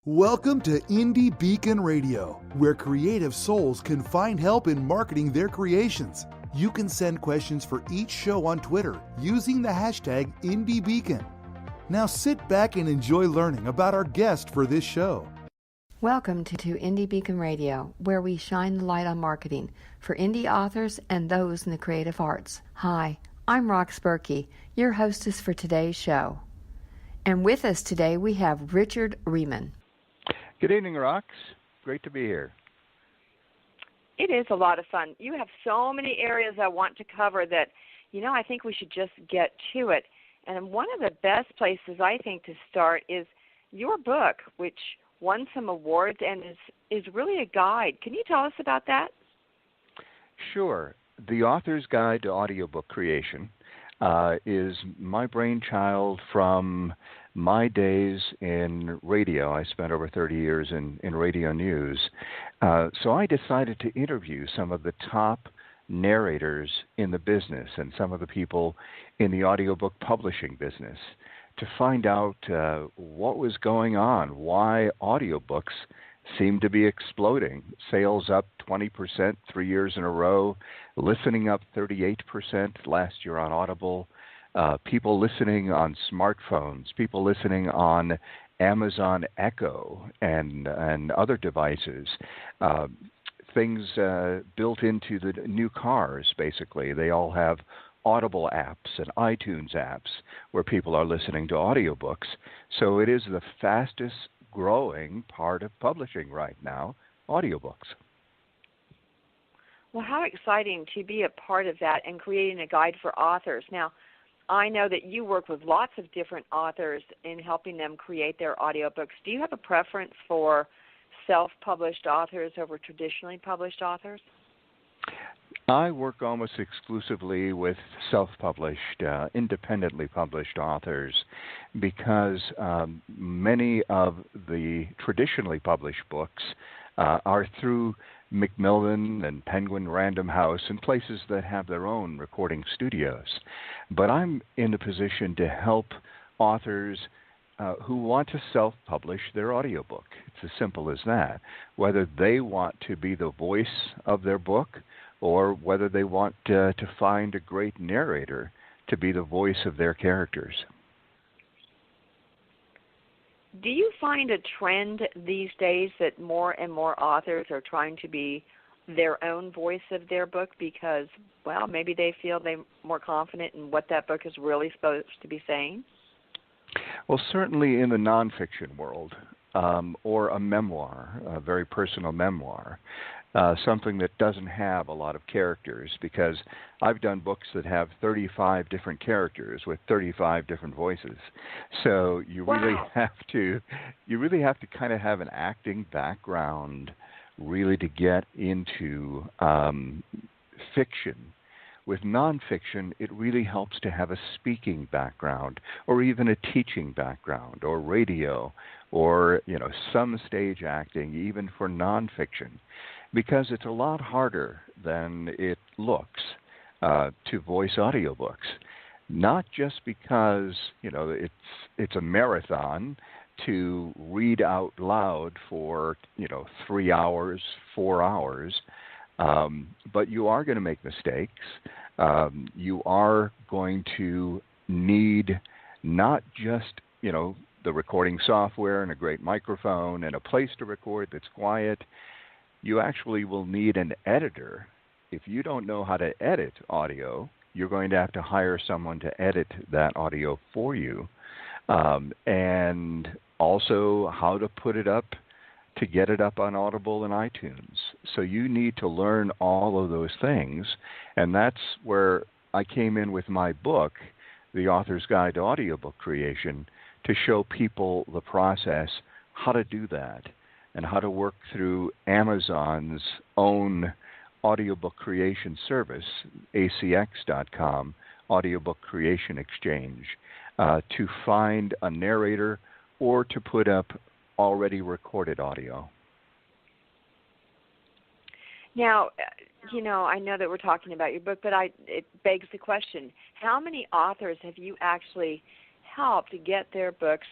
Welcome to Indie Beacon Radio, where creative souls can find help in marketing their creations. You can send questions for each show on Twitter using the hashtag IndieBeacon. Now sit back and enjoy learning about our guest for this show. Welcome to Indie Beacon Radio, where we shine the light on marketing for indie authors and those in the creative arts. Hi, I'm Rox Berkey, your hostess for today's show. And with us today we have Richard Rieman. Good evening, Rox. Great to be here. It is a lot of fun. You have so many areas I want to cover that, I think we should just get to it. And one of the best places, I think, to start is your book, which won some awards and is really a guide. Can you tell us about that? Sure. The Author's Guide to Audiobook Creation is my brainchild from my days in radio. I spent over 30 years in radio news. So I decided to interview some of the top narrators in the business and some of the people in the audiobook publishing business to find out what was going on, why audiobooks seem to be exploding. Sales up 20% 3 years in a row, listening up 38% last year on Audible, people listening on smartphones, people listening on Amazon Echo and other devices, things built into the new cars, basically. They all have Audible apps and iTunes apps where people are listening to audiobooks. So it is the fastest growing part of publishing right now, audiobooks. Well, how exciting to be a part of that and creating a guide for authors. Now, I know that you work with lots of different authors in helping them create their audiobooks. Do you have a preference for self-published authors over traditionally published authors? I work almost exclusively with self-published, independently published authors because many of the traditionally published books are through Macmillan and Penguin Random House and places that have their own recording studios. But I'm in a position to help authors who want to self-publish their audiobook. It's as simple as that. Whether they want to be the voice of their book or whether they want to find a great narrator to be the voice of their characters. Do you find a trend these days that more and more authors are trying to be their own voice of their book because, well, maybe they feel they're more confident in what that book is really supposed to be saying? Well, certainly in the nonfiction world, or a memoir, a very personal memoir, something that doesn't have a lot of characters, because I've done books that have 35 different characters with 35 different voices. So you really have to kind of have an acting background really to get into fiction. With nonfiction, it really helps to have a speaking background or even a teaching background or radio or, some stage acting, even for nonfiction, because it's a lot harder than it looks to voice audiobooks. Not just because, it's a marathon to read out loud for, 3 hours, 4 hours, but you are going to make mistakes. You are going to need not just, the recording software and a great microphone and a place to record that's quiet. You actually will need an editor. If you don't know how to edit audio, you're going to have to hire someone to edit that audio for you. And also how to put it up to get it up on Audible and iTunes. So you need to learn all of those things. And that's where I came in with my book, The Author's Guide to Audiobook Creation, to show people the process, how to do that, and how to work through Amazon's own audiobook creation service, acx.com, Audiobook Creation Exchange, to find a narrator or to put up already recorded audio. Now, I know that we're talking about your book, but it begs the question, how many authors have you actually helped get their books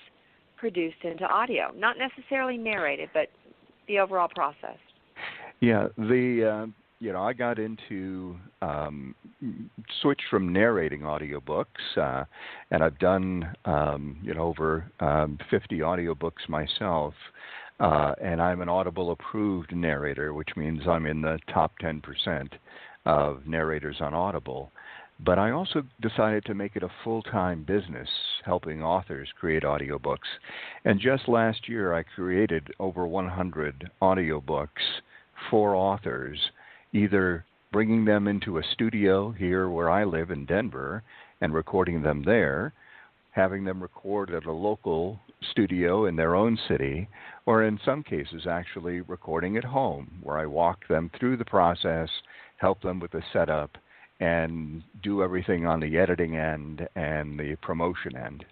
produced into audio? Not necessarily narrated, but the overall process. Yeah, I got into switched from narrating audiobooks, and I've done over 50 audiobooks myself, and I'm an Audible Approved narrator, which means I'm in the top 10% of narrators on Audible. But I also decided to make it a full-time business, helping authors create audiobooks. And just last year, I created over 100 audiobooks for authors, either bringing them into a studio here where I live in Denver and recording them there, having them record at a local studio in their own city, or in some cases actually recording at home, where I walk them through the process, help them with the setup, and do everything on the editing end and the promotion end.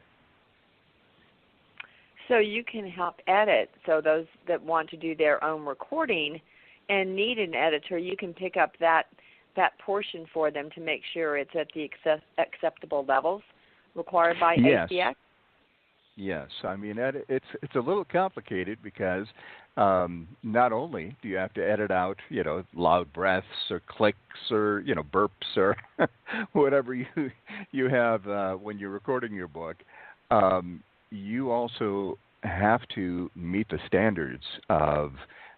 So you can help edit. So those that want to do their own recording and need an editor, you can pick up that portion for them to make sure it's at the acceptable levels required by ACX? Yes. I mean, it's a little complicated because not only do you have to edit out, loud breaths or clicks or, burps or whatever you have when you're recording your book, you also have to meet the standards of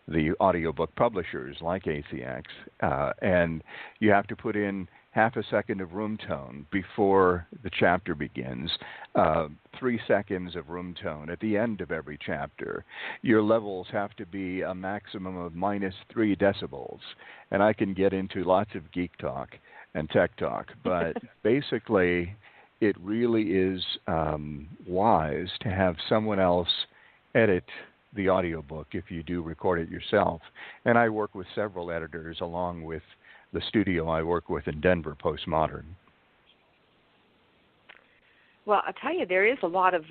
the audiobook publishers like ACX, and you have to put in half a second of room tone before the chapter begins, 3 seconds of room tone at the end of every chapter. Your levels have to be a maximum of -3 decibels. And I can get into lots of geek talk and tech talk, but basically it really is wise to have someone else edit the audiobook if you do record it yourself. And I work with several editors along with the studio I work with in Denver, Postmodern. Well, I'll tell you, there is a lot of,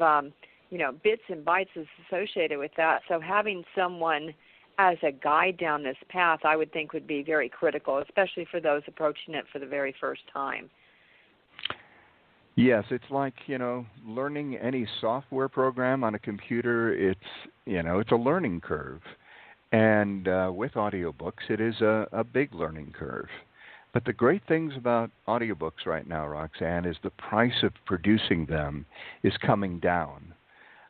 bits and bytes associated with that. So having someone as a guide down this path, I would think would be very critical, especially for those approaching it for the very first time. Yes, it's like, learning any software program on a computer. It's a learning curve. And with audiobooks, it is a big learning curve. But the great things about audiobooks right now, Roxanne, is the price of producing them is coming down.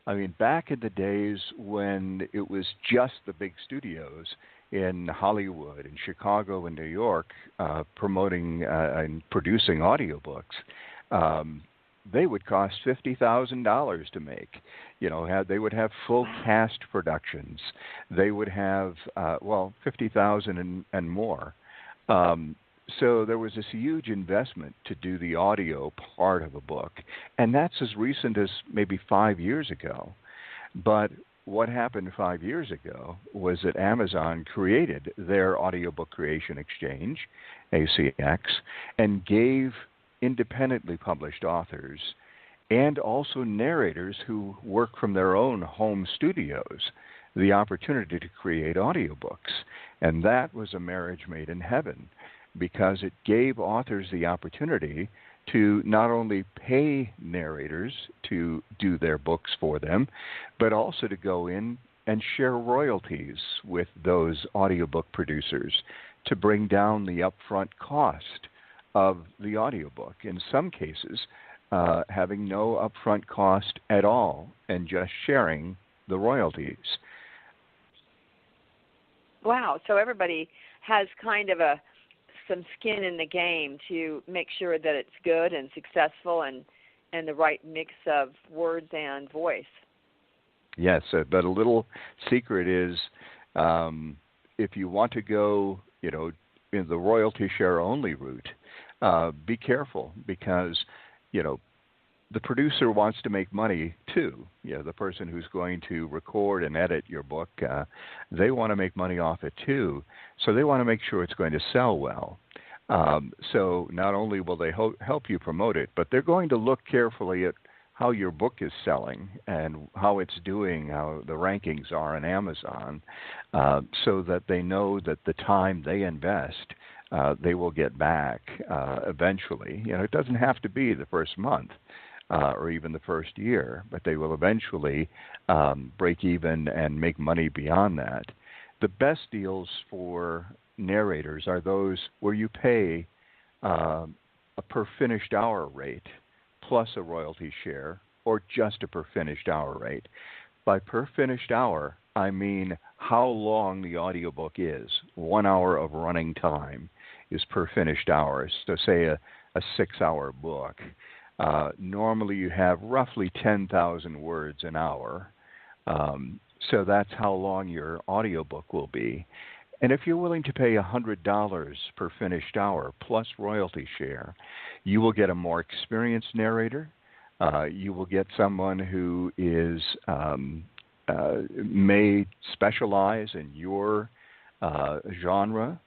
I mean, back in the days when it was just the big studios in Hollywood and Chicago and New York promoting and producing audiobooks, they would cost $50,000 to make. They would have full cast productions. They would have, $50,000 and more. So there was this huge investment to do the audio part of a book. And that's as recent as maybe 5 years ago. But what happened 5 years ago was that Amazon created their audiobook creation exchange, ACX, and gave independently published authors and also narrators who work from their own home studios the opportunity to create audiobooks. And that was a marriage made in heaven because it gave authors the opportunity to not only pay narrators to do their books for them, but also to go in and share royalties with those audiobook producers to bring down the upfront cost of the audiobook. In some cases, having no upfront cost at all and just sharing the royalties. Wow, so everybody has kind of some skin in the game to make sure that it's good and successful and the right mix of words and voice. Yes, but a little secret is if you want to go, in the royalty share only route, be careful because, the producer wants to make money too. The person who's going to record and edit your book, they want to make money off it too. So they want to make sure it's going to sell well. So not only will they help you promote it, but they're going to look carefully at how your book is selling and how it's doing, how the rankings are on Amazon, so that they know that the time they invest, they will get back eventually. It doesn't have to be the first month. or even the first year, but they will eventually break even and make money beyond that. The best deals for narrators are those where you pay a per finished hour rate plus a royalty share, or just a per finished hour rate. By per finished hour, I mean how long the audiobook is. 1 hour of running time is per finished hour. So say a 6-hour book. Normally you have roughly 10,000 words an hour. So that's how long your audiobook will be. And if you're willing to pay $100 per finished hour plus royalty share, you will get a more experienced narrator. You will get someone who is may specialize in your genre.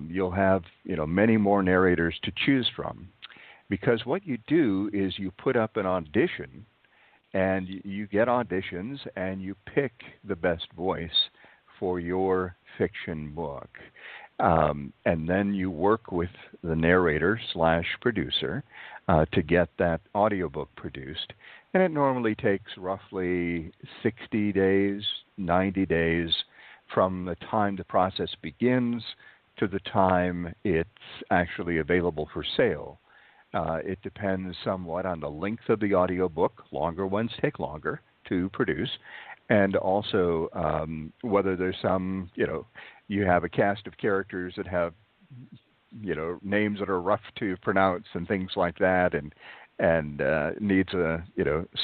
You'll have many more narrators to choose from, because what you do is you put up an audition, and you get auditions, and you pick the best voice for your fiction book. And then you work with the narrator/producer to get that audiobook produced. And it normally takes roughly 60 days, 90 days from the time the process begins to the time it's actually available for sale. It depends somewhat on the length of the audiobook. Longer ones take longer to produce. And also whether there's some, you have a cast of characters that have, names that are rough to pronounce and things like that, and needs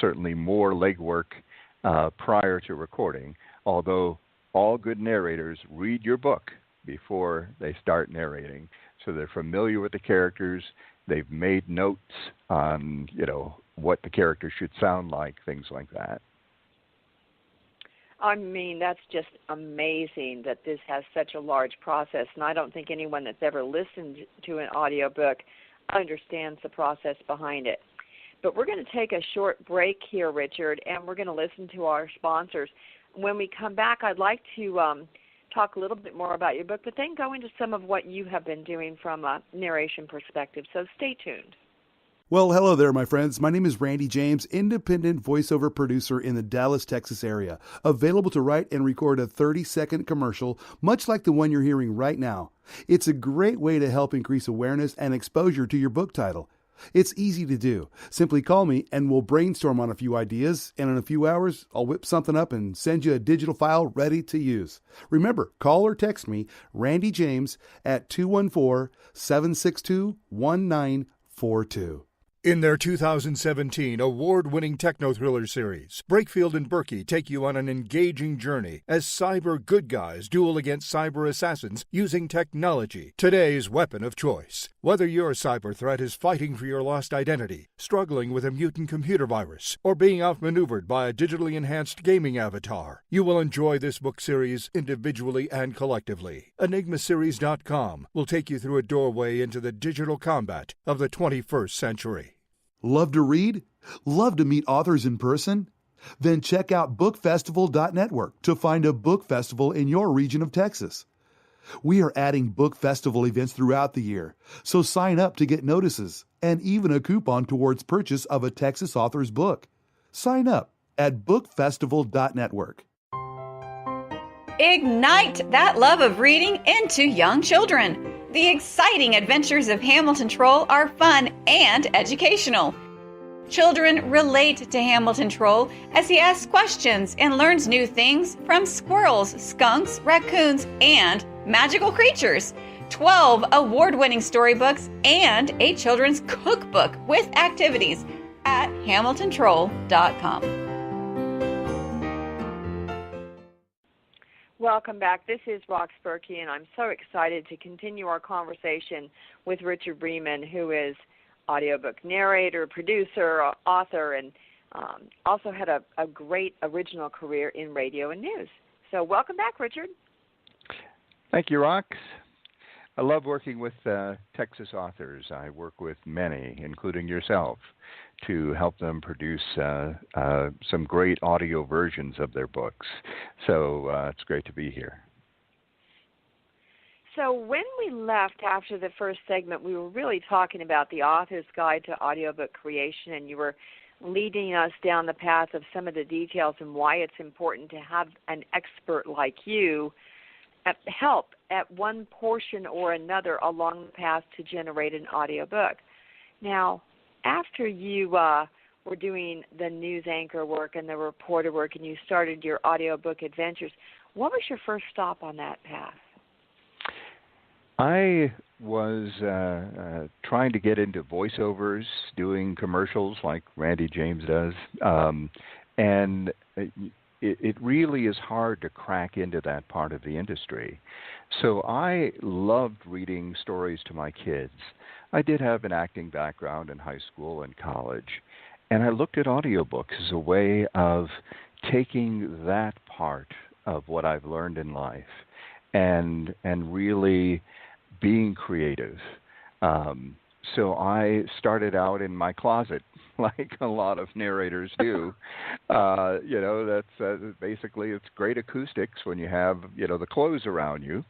certainly more legwork prior to recording. Although all good narrators read your book before they start narrating, so they're familiar with the characters. They've made notes on, what the character should sound like, things like that. I mean, that's just amazing that this has such a large process, and I don't think anyone that's ever listened to an audiobook understands the process behind it. But we're going to take a short break here, Richard, and we're going to listen to our sponsors. When we come back, I'd like to talk a little bit more about your book, but then go into some of what you have been doing from a narration perspective. So stay tuned. Well, hello there, my friends. My name is Randy James, independent voiceover producer in the Dallas, Texas area, available to write and record a 30-second commercial, much like the one you're hearing right now. It's a great way to help increase awareness and exposure to your book title. It's easy to do. Simply call me and we'll brainstorm on a few ideas, and in a few hours, I'll whip something up and send you a digital file ready to use. Remember, call or text me, Randy James, at 214-762-1942. In their 2017 award-winning techno-thriller series, Brakefield and Berkey take you on an engaging journey as cyber good guys duel against cyber assassins using technology, today's weapon of choice. Whether your cyber threat is fighting for your lost identity, struggling with a mutant computer virus, or being outmaneuvered by a digitally enhanced gaming avatar, you will enjoy this book series individually and collectively. EnigmaSeries.com will take you through a doorway into the digital combat of the 21st century. Love to read? Love to meet authors in person? Then check out bookfestival.network to find a book festival in your region of Texas. We are adding book festival events throughout the year, so sign up to get notices and even a coupon towards purchase of a Texas author's book. Sign up at bookfestival.network. Ignite that love of reading into young children. The exciting adventures of Hamilton Troll are fun and educational. Children relate to Hamilton Troll as he asks questions and learns new things from squirrels, skunks, raccoons, and magical creatures. 12 award-winning storybooks and a children's cookbook with activities at hamiltontroll.com. Welcome back. This is Rox Berkey, and I'm so excited to continue our conversation with Richard Rieman, who is audiobook narrator, producer, author, and also had a great original career in radio and news. So welcome back, Richard. Thank you, Rox. I love working with Texas authors. I work with many, including yourself, to help them produce some great audio versions of their books. So it's great to be here. So when we left after the first segment, we were really talking about the author's guide to audiobook creation, and you were leading us down the path of some of the details and why it's important to have an expert like you help at one portion or another along the path to generate an audiobook. Now, after you were doing the news anchor work and the reporter work and you started your audiobook adventures, what was your first stop on that path? I was trying to get into voiceovers, doing commercials like Randy James does, and it really is hard to crack into that part of the industry. So I loved reading stories to my kids. I did have an acting background in high school and college, and I looked at audiobooks as a way of taking that part of what I've learned in life and really being creative. So I started out in my closet, like a lot of narrators do. That's basically, it's great acoustics when you have, the clothes around you,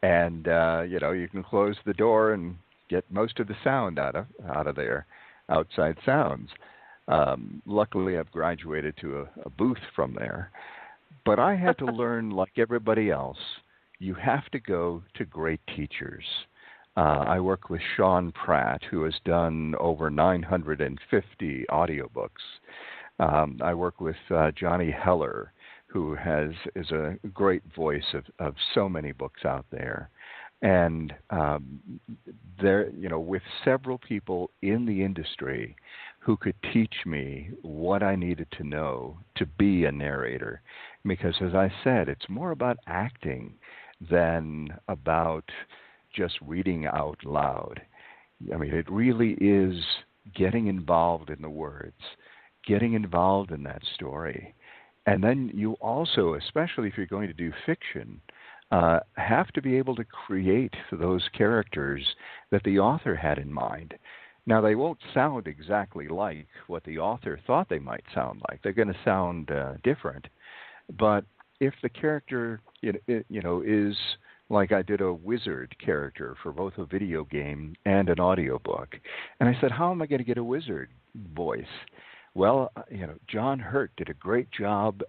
and you can close the door and get most of the sound out of there, outside sounds. Luckily, I've graduated to a booth from there. But I had to learn, like everybody else, you have to go to great teachers. I work with Sean Pratt, who has done over 950 audiobooks. I work with Johnny Heller, who is a great voice of so many books out there. And with several people in the industry who could teach me what I needed to know to be a narrator. Because as I said, it's more about acting than about just reading out loud. I mean, it really is getting involved in the words, getting involved in that story. And then you also, especially if you're going to do fiction, have to be able to create those characters that the author had in mind. Now, they won't sound exactly like what the author thought they might sound like. They're going to sound different. But if the character, is like I did a wizard character for both a video game and an audiobook. And I said, how am I going to get a wizard voice? Well, John Hurt did a great job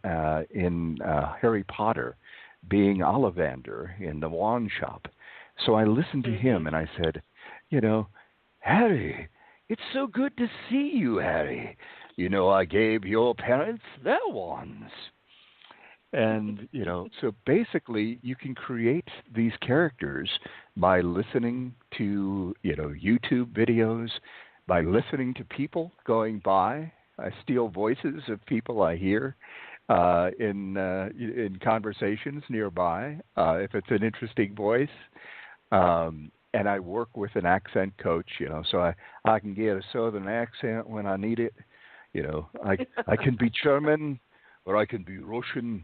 in Harry Potter being Ollivander in the wand shop. So I listened to him and I said, Harry, it's so good to see you, Harry. I gave your parents their wands. And, so basically you can create these characters by listening to, YouTube videos, by listening to people going by. I steal voices of people I hear in conversations nearby, if it's an interesting voice. And I work with an accent coach, so I can get a southern accent when I need it. I can be German or I can be Russian.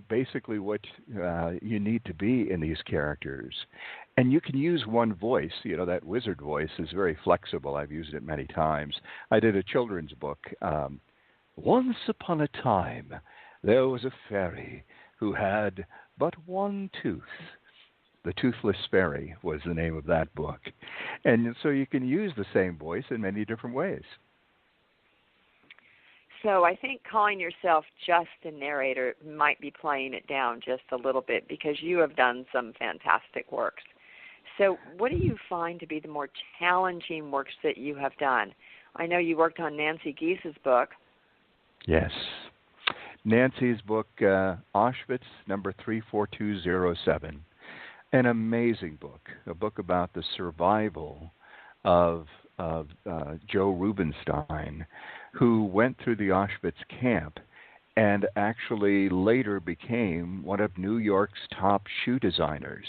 Basically what you need to be in these characters. And you can use one voice. That wizard voice is very flexible. I've used it many times. I did a children's book. Once upon a time, there was a fairy who had but one tooth. The Toothless Fairy was the name of that book. And so you can use the same voice in many different ways. So I think calling yourself just a narrator might be playing it down just a little bit because you have done some fantastic works. So what do you find to be the more challenging works that you have done? I know you worked on Nancy Geese's book. Yes. Nancy's book, Auschwitz, number 34207. An amazing book, a book about the survival of Joe Rubinstein, who went through the Auschwitz camp and actually later became one of New York's top shoe designers.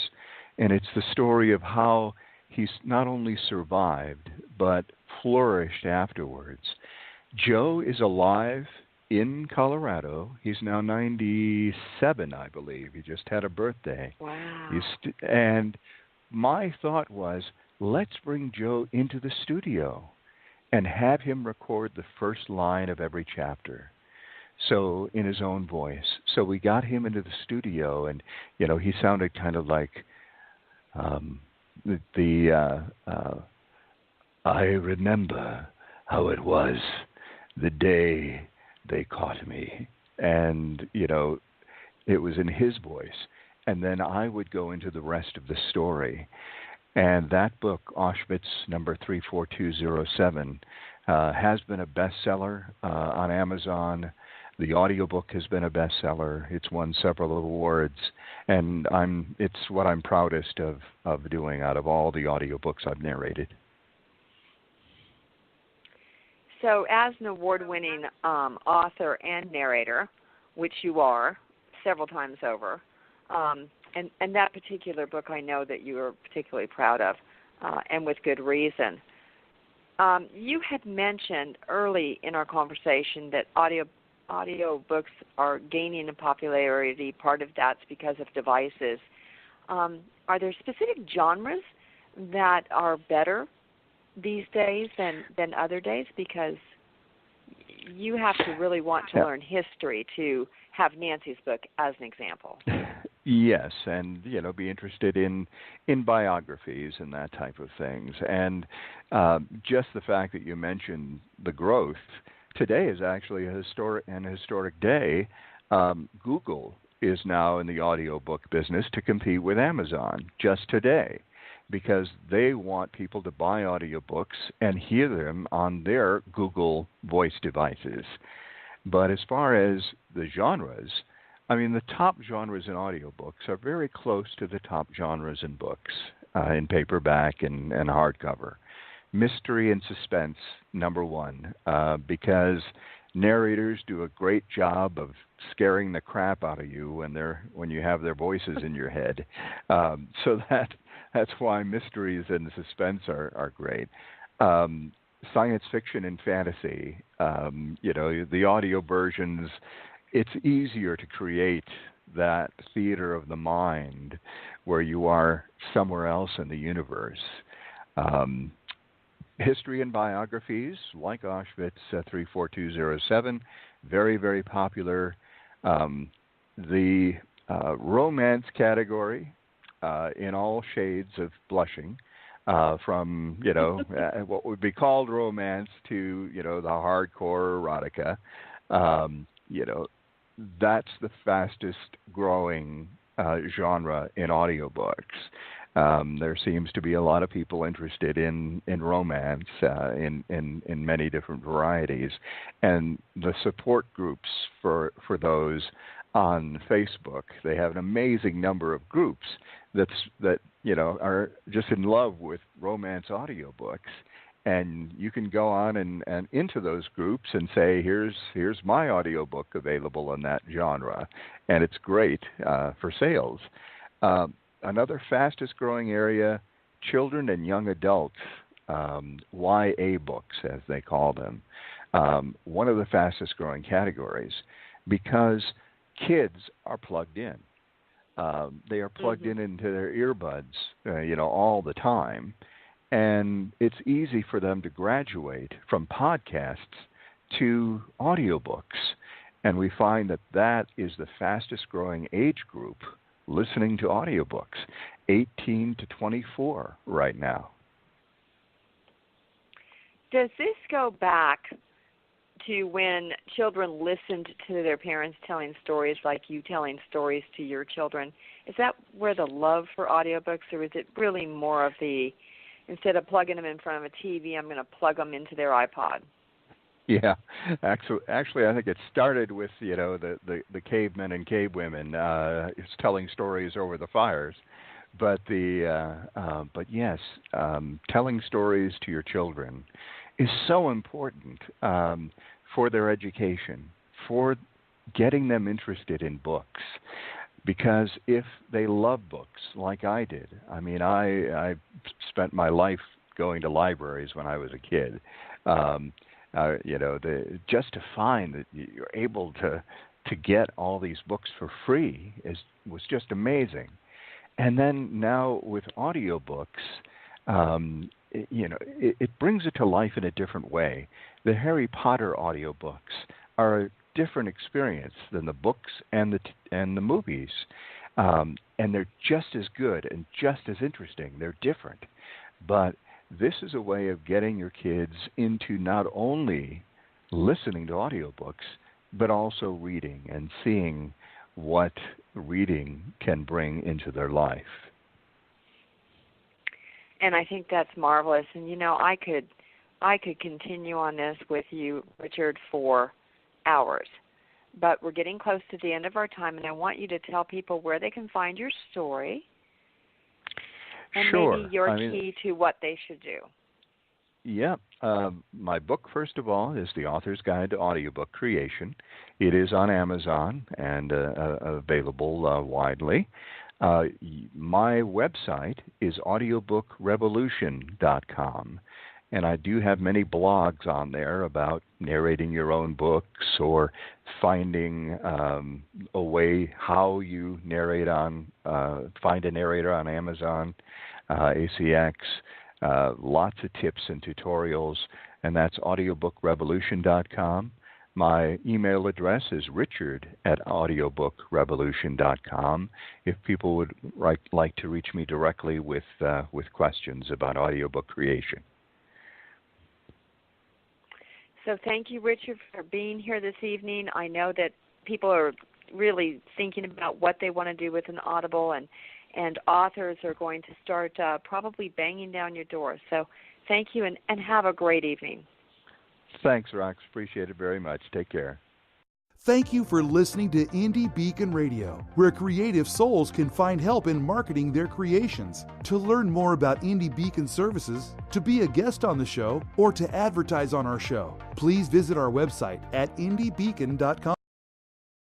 And it's the story of how he's not only survived, but flourished afterwards. Joe is alive in Colorado. He's now 97, I believe. He just had a birthday. Wow. And my thought was, let's bring Joe into the studio and have him record the first line of every chapter, so in his own voice. So we got him into the studio, and he sounded kind of like I remember how it was the day they caught me. And, it was in his voice. And then I would go into the rest of the story. And that book, Auschwitz number 34207, has been a bestseller on Amazon. The audiobook has been a bestseller. It's won several awards. And it's what I'm proudest of doing out of all the audiobooks I've narrated. So as an award-winning author and narrator, which you are several times over, and that particular book I know that you are particularly proud of, and with good reason. You had mentioned early in our conversation that audiobooks are gaining in popularity. Part of that's because of devices. Are there specific genres that are better these days than other days? Because you have to really want to learn history to have Nancy's book as an example. Yes, and be interested in biographies and that type of things. And just the fact that you mentioned the growth, today is actually a historic day. Google is now in the audiobook business to compete with Amazon just today, because they want people to buy audiobooks and hear them on their Google voice devices. But as far as the genres, the top genres in audiobooks are very close to the top genres in books, in paperback and hardcover. Mystery and suspense, number one, because narrators do a great job of scaring the crap out of you when you have their voices in your head. So that's why mysteries and suspense are great. Science fiction and fantasy, the audio versions, it's easier to create that theater of the mind where you are somewhere else in the universe. History and biographies, like Auschwitz 34207, very, very popular. The romance category, in all shades of blushing, from what would be called romance to the hardcore erotica. That's the fastest growing genre in audiobooks. There seems to be a lot of people interested in romance in many different varieties, and the support groups for those on Facebook, they have an amazing number of groups that are just in love with romance audiobooks. And you can go on and into those groups and say, here's my audiobook available in that genre, and it's great for sales. Another fastest growing area, children and young adults, YA books as they call them, one of the fastest growing categories, because kids are plugged in. They are plugged into their earbuds, all the time. And it's easy for them to graduate from podcasts to audiobooks. And we find that is the fastest growing age group listening to audiobooks, 18 to 24 right now. Does this go back to when children listened to their parents telling stories, like you telling stories to your children? Is that where the love for audiobooks, or is it really more of the, instead of plugging them in front of a TV, I'm going to plug them into their iPod? Yeah, actually, I think it started with the cavemen and cavewomen telling stories over the fires, but yes, telling stories to your children is so important for their education, for getting them interested in books. Because if they love books like I did, I spent my life going to libraries when I was a kid. Just to find that you're able to get all these books for free was just amazing. And then now with audiobooks, it brings it to life in a different way. The Harry Potter audiobooks are different experience than the books and the movies, and they're just as good and just as interesting. They're different, but this is a way of getting your kids into not only listening to audiobooks, but also reading and seeing what reading can bring into their life. And I think that's marvelous. And I could continue on this with you, Richard, for hours. But we're getting close to the end of our time, and I want you to tell people where they can find your story and maybe your key to what they should do. Yeah. My book, first of all, is The Author's Guide to Audiobook Creation. It is on Amazon and available widely. My website is audiobookrevolution.com, and I do have many blogs on there about narrating your own books or finding a way how you narrate find a narrator on Amazon, ACX, lots of tips and tutorials, and that's audiobookrevolution.com. My email address is richard@audiobookrevolution.com if people would like to reach me directly with questions about audiobook creation. So thank you, Richard, for being here this evening. I know that people are really thinking about what they want to do with an Audible, and authors are going to start probably banging down your door. So thank you, and have a great evening. Thanks, Rox. Appreciate it very much. Take care. Thank you for listening to Indie Beacon Radio, where creative souls can find help in marketing their creations. To learn more about Indie Beacon services, to be a guest on the show, or to advertise on our show, please visit our website at indiebeacon.com.